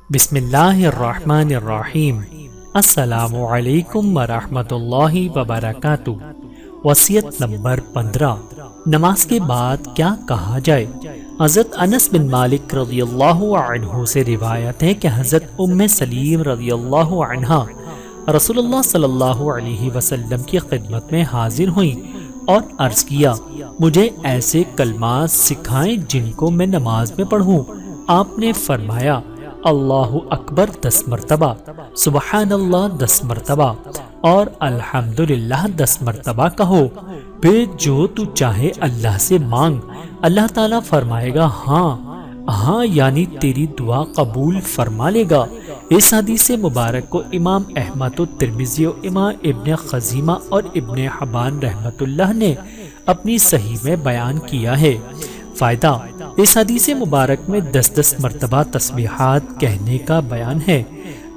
بسم اللہ الرحمن الرحیم۔ السلام علیکم ورحمۃ اللہ وبرکاتہ۔ وصیت نمبر 15، نماز کے بعد کیا کہا جائے؟ حضرت انس بن مالک رضی اللہ عنہ سے روایت ہے کہ حضرت ام سلیم رضی اللہ عنہا رسول اللہ صلی اللہ علیہ وسلم کی خدمت میں حاضر ہوئیں اور عرض کیا، مجھے ایسے کلمات سکھائیں جن کو میں نماز میں پڑھوں۔ آپ نے فرمایا، اللہ اکبر 10 مرتبہ، سبحان اللہ 10 مرتبہ اور الحمدللہ 10 مرتبہ کہو، پھر جو تو چاہے اللہ سے مانگ، اللہ تعالیٰ فرمائے گا ہاں یعنی تیری دعا قبول فرما لے گا۔ اس حدیث مبارک کو امام احمد و ترمذی و امام ابن خزیمہ اور ابن حبان رحمۃ اللہ نے اپنی صحیح میں بیان کیا ہے۔ فائدہ، اس حدیث مبارک میں 10 مرتبہ تسبیحات کہنے کا بیان ہے۔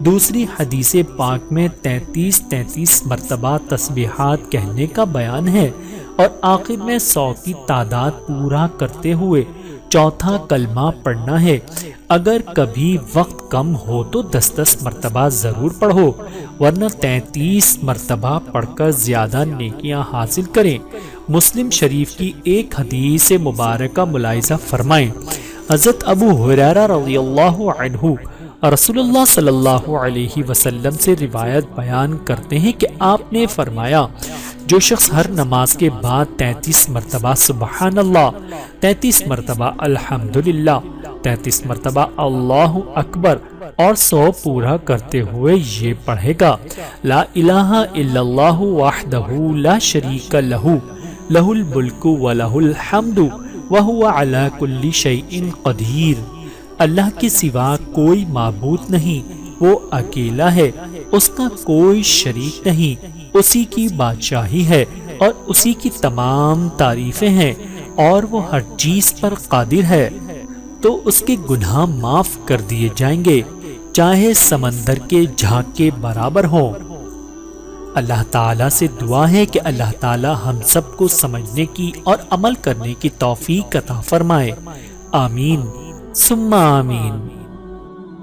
دوسری حدیث پاک میں 33 مرتبہ تسبیحات کہنے کا بیان ہے اور آخر میں 100 کی تعداد پورا کرتے ہوئے چوتھا کلمہ پڑھنا ہے۔ اگر کبھی وقت کم ہو تو 10 مرتبہ ضرور پڑھو، ورنہ 33 مرتبہ پڑھ کر زیادہ نیکیاں حاصل کریں۔ مسلم شریف کی ایک حدیث مبارکہ ملاحظہ فرمائیں۔ حضرت ابو ہریرہ رضی اللہ عنہ رسول اللہ صلی اللہ علیہ وسلم سے روایت بیان کرتے ہیں کہ آپ نے فرمایا، جو شخص ہر نماز کے بعد 33 مرتبہ سبحان اللہ، 33 مرتبہ الحمدللہ، 33 مرتبہ اللہ اکبر اور 100 پورا کرتے ہوئے یہ پڑھے گا، لا الہ الا اللہ وحدہ لا شریک لہ، لہ الملک ولہ الحمد وہو علی کل شیء قدیر۔ اللہ کے سوا کوئی معبود نہیں، وہ اکیلا ہے، اس کا کوئی شریک نہیں، اسی کی بادشاہی ہے اور اسی کی تمام تعریفیں ہیں اور وہ ہر چیز پر قادر ہے، تو اس کے گناہ معاف کر دیے جائیں گے، چاہے سمندر کے جھاگ کے برابر ہوں۔ اللہ تعالیٰ سے دعا ہے کہ اللہ تعالیٰ ہم سب کو سمجھنے کی اور عمل کرنے کی توفیق عطا فرمائے۔ آمین ثم آمین۔